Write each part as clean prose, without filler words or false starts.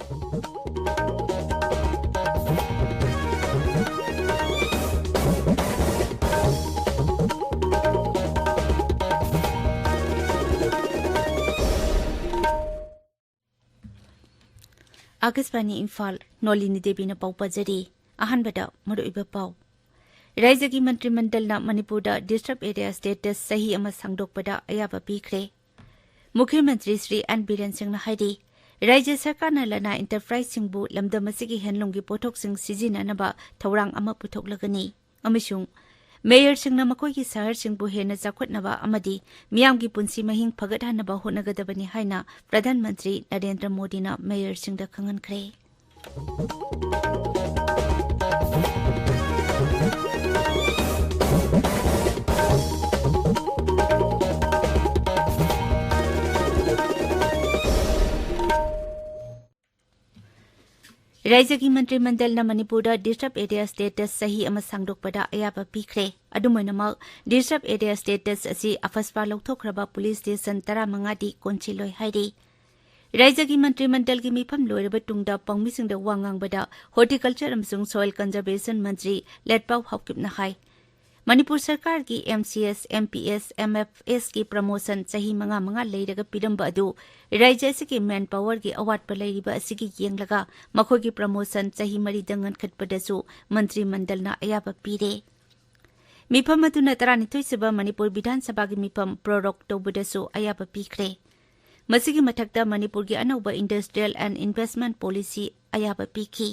आकाशवाणी इम्फाल नोलिनी देवी पाउ पजरी अहनबदा मरुइबा पाउ राज्य की मंत्रिमंडल मणिपुर डिस्टर्ब एरिया स्टेटस सही अमा सांगदोकपदा अयाबा पीखरे मुख्यमंत्री श्री एन बीरेन सिंह हाइदी राज्य सरकार लना इंटरप्राइज सिंगबु लमदम असिगी हेनलुंगी पोथोक सिंग सिजिननबा थौरांग अमा पुथोकलगनी अमसुंग मेयर सिंह मखोई शहर सिंगबु हेन चाखोटनबा अमदी मियामगी पुंसी महिंग फगतहनबा होनगदबनी हाइना प्रधानमंत्री नरेंद्र मोदी मेयर सिंह दा खंगनख्रे राज्य की मंत्रिमंडल मणिपुर डिस्टर्ब एरिया स्टेटस सही अमा सांगदोकपदा अयाबा पीखरे अदुमोइनमक डिस्टर्ब एरिया स्टेटस असी अफस्पा लौथोखरबा पुलिस स्टेशन 15 कोनचिलोय हाइरी राज्य की मंत्रिमंडल की मिफम लोइरबा तुंगदा पंगमिसिंग दा वांगांगबदा हॉर्टिकल्चर अमसुंग सॉइल कंजर्वेशन मंत्री लेटपाउ हॉकिपना हाई मणिपुर सरकार की MCS, MPS, MFS की प्रमोशन सही मंगा लेरगा पिरंबा अदु राज्य की मैन पावर की अवाट पर लेरिबा असिगी येंगलगा मखो की प्रमोशन सही मरी दंगन खटपदसु मंत्रिमंडल ना अयाबा पीरे मिफम अदुना 32 सुबा मणिपुर विधानसभा की मिफम प्रोरोक तौबदसु अयाबा पीखरे मसिगी मथक्ता मणिपुर की अनौबा इंडस्ट्रियल एंड इन्वेस्टमेंट पॉलिसी अयाबा पीखी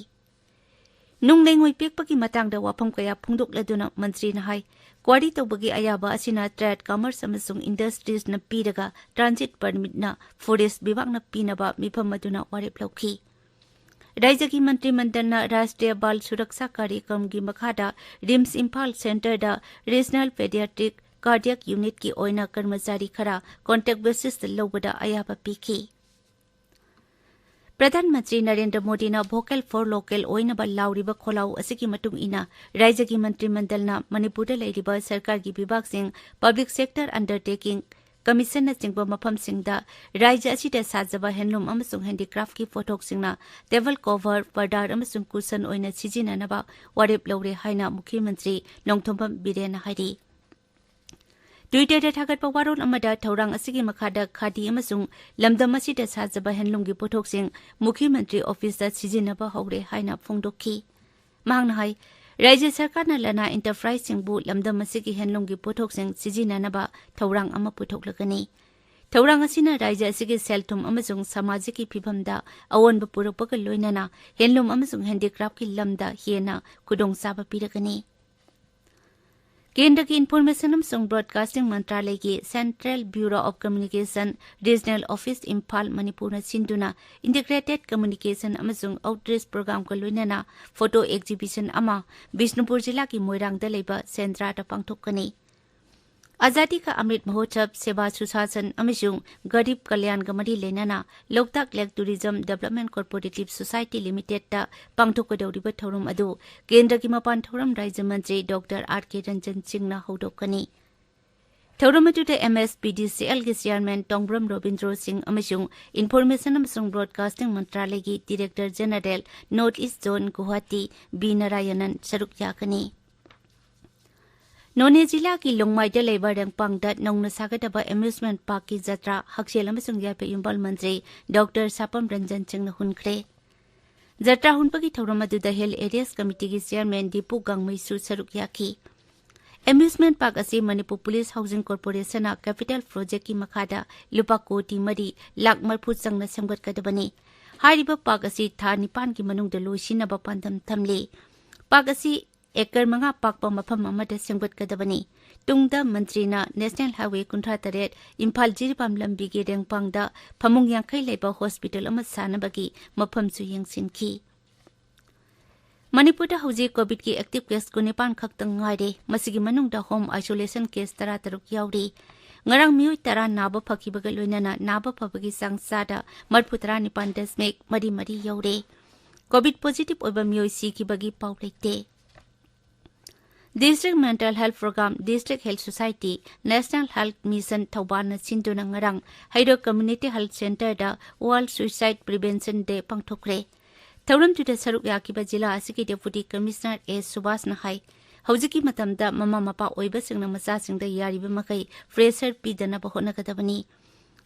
नुंगलेंगोई पेकपकी मतंगदा वाफम कया फुंगदोकलदुना मंत्री हाई क्वारी तौबगी अयाबा असिना ट्रेड कॉमर्स अमसुंग इंडस्ट्रीज न पीरगा ट्रांजिट परमिट न फॉरेस्ट विभाग न पीनबा मिफम मदुना वारेप लौखी राज्य की मंत्रिमंडल न राष्ट्रीय बाल सुरक्षा कार्यक्रम की मखादा रिम्स इम्फाल सेंटर दा रीजनल पेडियाट्रिक कार्डियक यूनिट की ओइना कर्मचारी खरा कॉन्ट्रैक्ट बेसिस लौबदा अयाबा पीखी प्रधानमंत्री Narendra Modi vocal for local ओइनबा लाउरिबा खोलाउ असिकी मतुंग इना राज्य की मंत्रिमंडल मणिपुर लेरिबा सरकार की विभाग Singh public sector undertaking commission न चिंगबा मफम सिंगदा राज्य असिदा साजबा हैंडलूम अमसुंग हैंडीक्राफ्ट की फोटोक सिंगना टेबल कवर पर्दार अमसुंग कुशन ओइना सिजिननबा वारेप लौरे हाइना मुख्यमंत्री नोंथोंबम बिरेन हाइरी ट्विटर थागतपा वारोल अमदा थौरांग असिगी मखादा खादी अमसुंग लमदम असिदा साजबा हैंडलूमगी पोथोकसिंग मुख्यमंत्री ऑफिस सिजिनबा हौरे हाइना फोंदोखी मांगना हाई राज्य सरकार लना इंटरप्राइज सिंगबु लमदम असिगी हैंडलूमगी पोथोकसिंग सिजिननबा थौरांग अमा पुथोकलगनी थौरांग असिना राज्य असिगी सेलथुम अमसुंग सामाजिक की फिभमदा अवोनबा पुरकपगा लोइनना हैंडलूम अमसुंग हैंडीक्राफ्ट की लमदा हेना खुदोंगचाबा पिरगनी केंद्र की इन्फॉर्मेशन अमसुंग ब्रॉडकास्टिंग मंत्रालय की central bureau of communication regional office Imphal Manipur सिंधुना इंटीग्रेटेड कम्युनिकेशन अमसुंग आउटरीच प्रोग्राम का लोइनना फोटो एग्जिबिशन अमा बिष्णुपुर जिला की मोइरांगदा लेबा सेंद्रादा पांगथोकनी आजादी का अमृत महोत्सव सेवा सुशासन अमसुंग गरीब कल्याण गमरी लेनना Loktak lake tourism development cooperative society limited ता पांगथोकदौरिबा थौरम अदु केंद्र की मपान थौरम राज्य मंत्री डॉक्टर R.K. रंजन सिंह हौदोकनी थौरम अदुदा MSPDCL के चेयरमैन टोंगब्रम रोबिंद्रो सिंह अमसुंग इन्फॉर्मेशन अमसुंग ब्रॉडकास्टिंग मंत्रालय की director general north east zone Guwahati B. Narayanan सरुक याकनी नोने जिला की लोंगमाइदा लेबा रंगपांगदा नौना सागदबा एम्यूजमेंट पार्क की जत्रा हक्सेल अमसुंग यापे युम्बाल मंत्री डॉक्टर सापम रंजन सिंह हुनख्रे जत्रा हुनपगी थौरम अदुदा हिल एरियास कमिटी की चेयरमैन दीपू गांगमैसु सरुक याखी एम्यूजमेंट पार्क असी Manipur police housing corporation capital project की मखादा लुपा कोटी मरी लाख मरफु चंगना सेमगतकदबनी हारिबा पार्क असी था 9 की मनुंगदा लोइसिनबा पांदम थमले पार्क असी एकर मंगा पाकपा मफम अमदा सेमगतकदबनी तुंगदा मंत्रीना नेशनल हाईवे 38 इम्फाल जिरिपाम लंबी के रेंगपांगदा फमुंग यांखै लेबा हॉस्पिटल अमा सानबगी मफमसु यंगसिनखी मणिपुर हौजी कोविड की एक्टिव केस 9 खक्तंग ngaire मसिगी मनुंगदा होम आइसोलेशन केस 13 यावरी ngarang mioi 10 Naba फकीबगा लोइनना Naba फबगी संगसादा मरफु 19.मरी you're Covid positive ओइबा मिoi सिकीबगी पाउ लेते District Mental Health Program, District Health Society, National Health Mission Thauban Sinduna ngarang Haido Community Health Center da World Suicide Prevention Day pangthokre. Thauram tuda saruk yakiba jila asiki Deputy Commissioner A. Subhas Nahai. Haujiki matamda mama mapa oiba singna macha singda yariba makai fresher pidana ba honakadabani.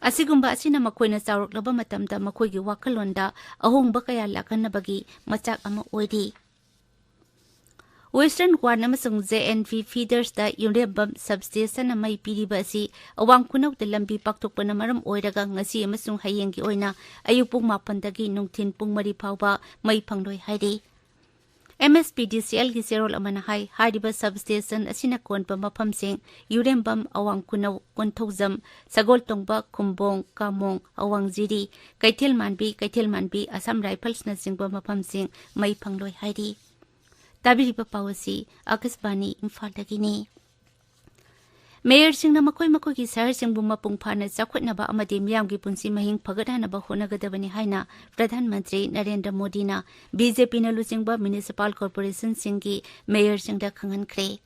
Asigumba asina makoina chawraklaba matamda makoigi wakalonda ahongba kaya lakanabagi machak ama oidi. Western Guan amasung JNV feeders da Wahengbam substation amai piriba asi awang kunaw da lambi paktukpa na maram oiraga ngasi amasung hayengi oina ayupung mapandagi nungthin pung mari phawba mai phangdoi haidi. MSPDCL gi serol amana hai hariba substation asina konpa maphamsing Wahengbam awang kunaw konthojam sagol tongba kumbong kamong awang jiri kaithel manbi Assam Rifles na singba maphamsing mai phangloi haidi. Tabiriba pawasi Akasbani Imphal dagini. Mayor singna makoi ki sahar singbu mapung phana chakhotnaba amadi miyamgi punsi mahing phagadhanaba honagadabani haina Pradhan Mantri Narendra Modi na BJP na lucingba Municipal Corporation singgi mayor singda khangan khre.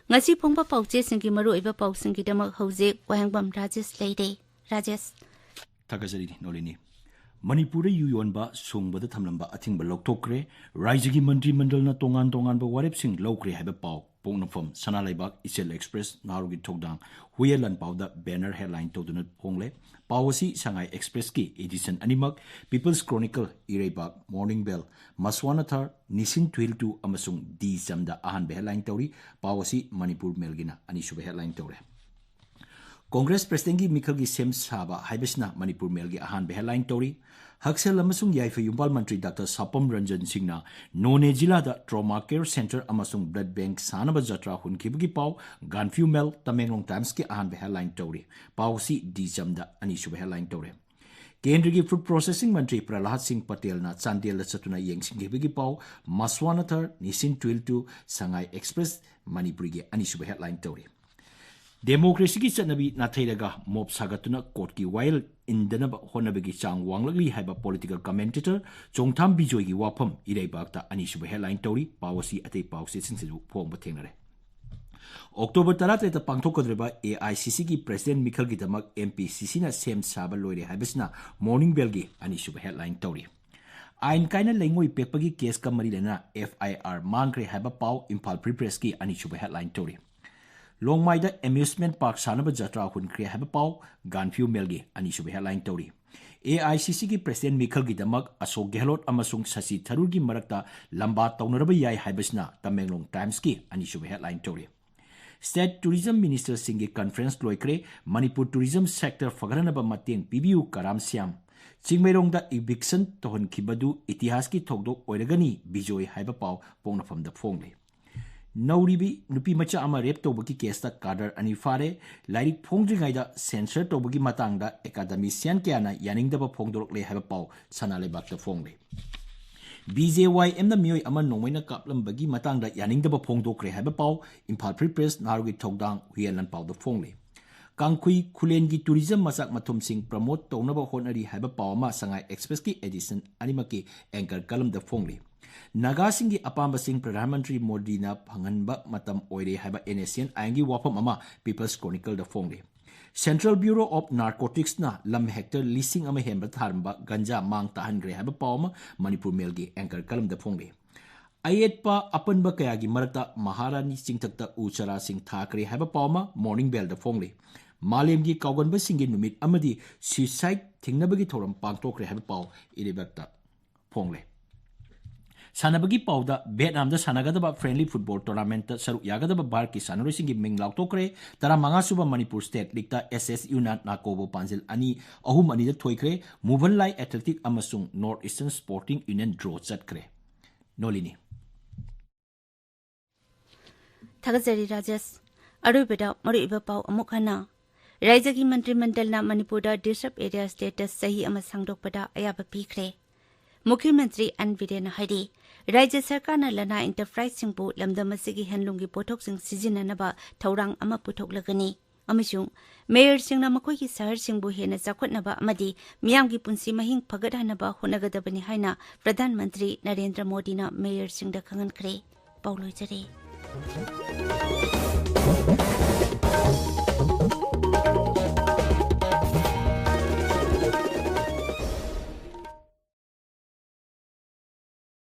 Ngasi phongba pauche singgi maru oiba pau singgi damak hauze Wahengbam Rajesh leide. Rajesh Thakazari Nolini Manipuri Yuyonba Sungbada Thamlamba Athingba Loktokre Raijagi Mantri Mandalna Tongan ba Warep Sing Lokre Haba Pau Pongnafam Sanalaibak Isel Express Narugi Togdang Huyelan Pauda Banner Headline Todunat Pongle Pawasi Shanghai Express Ki Edition Animak People's Chronicle Irebak Morning Bell Maswanathar Nisin Twiltu Amasung D Samda Ahan Headline Tori Pawasi Manipur Melgina Anishuba Headline Tore Congress President ki Mikhal ki Sem Saba Haibesna Manipur Melgi Ahan Headline Tori Haksel Amasung Yaifa Yumpal Mantri Dr. Sapam Ranjan Singna None Jila da Trauma Care Center Amasung Blood Bank Sanaba Jatra Hunkibgi Pau Ganfu Mel Tamenglong Times ki Ahan Headline Tori Pau Si Di Jamda Anishuba Headline Tori Kendra ki Food Processing Mantri Pralahat Singh Patel na Chandel Satuna Yeng Singhibgi Pau Maswanathar Nisin Twiltu Shanghai Express Manipuri ki Anishuba Headline Tori Democracy ki chanabi nathaidaga mob sagatuna court ki while indanaba honabagi chang wanglagli haiba political commentator chongtham bijoi gi wafam ireibakta anishuba headline tori pawasi atei pawsi sinsidu phomba thengnare October 13 ta pangthokadreba AICC ki president Mikhal gi damak MPCC na sem saba loire haibesna morning bell gi anishuba headline tori Ain kaina lengoi pekpagi case ka mari lena FIR mangre haiba paw Imphal Free Press ki anishuba headline tori Longmaida Amusement Park Sanaba Jatra Hun Kre Haba Pau Ganfu Melgi Anishuba Headline Tori AICC ki President Mikhal gi damak Ashok Gehlot amasung Sasi Tharur gi marakta lamba taunaraba yai haibasna Tamenglong Times ki Anishuba Headline Tori State Tourism Minister Singh Conference Loikre Manipur Tourism Sector Fagaranaba Mateng PBU Karam Siam Chingmairongda eviction tohon kibadu itihas ki thokdok oiragani bijoi haiba pau pongnafam da phongle Nauribi Nupi Macha Ama Rep Tobaki Kesta Kadar Anifare, Lairik Pongdringaida, Censor Tobaki Matanga, Academician Kiana, Yaningdaba Pongdorok Le Habapau, Sanale Bakta Fongle. BJYM the Mui Ama Nomina Kaplam Bagi Matanga, Yaningdaba Pongdokre Habapau, Imphal Free Press, Nargi Togdang, Huyelan Pau the Fongle. Kangkui Kulengi Tourism Masak Matum Sing promote Tonaba Honari Habapau Ma Sangai Express Ki Edition Animaki Anchor Kalam the Fongle. Naga Singhi Apamba Singh Pradhan Mantri Modi na Phanganba Matam Oire Haba NSN Aingi Wapam Ama People's Chronicle the Fongle. Central Bureau of Narcotics na Lam Hector Leasing Ama Hemba Tharmba Ganja Mang Tahan Gre Haba Pawma Manipur Melgi Anchor Kalam the Fongle. Ayetpa Apanba Kayagi Marata Maharani Singh Takta Uchara Singh Thakre Haba Pawma Morning Bell the Fongle. Malemgi Kauganba Singhi Numit Amadi Suicide Tingnabagi Thoram Pangtokre Haba Paw Irebakta Fongle. Sanabagi Pauda, Vietnam the Sanagadaba Friendly Football Tournament, Saru Yagadaba Barki Sanarosing Ming Lautokre, Taramangasuba Manipur State Licta SS Unat Nakobo Panzil Ani, Ahum Ani the Toykre, Moven Lai Athletic Amasung Northeastern Sporting Union Draw Zatkre. Nolini Thagazari Rajesh Arubeda Mariba Pau Amukana Raijagi Mantri Mandalna Manipura Disrupt Area Status Sahi Amasangdokpada Ayaba Pikre Mukhyamantri Anvidena Hari Rajya Sarkarna Lana Enterprise Singbu Lamdamasigi Handlungi Potok Sing Sizinanaba Taurang Ama Putok Lagani Amishung Mayor Singna Makoki Sahar Singbu Hena Zakotnaba Amadi Miyamgi Punsi Mahing Pagadhanaba Hunagadabani Haina Pradhan Mantri Narendra Modi na Mayor Singda Kangan Kre Paulo Jare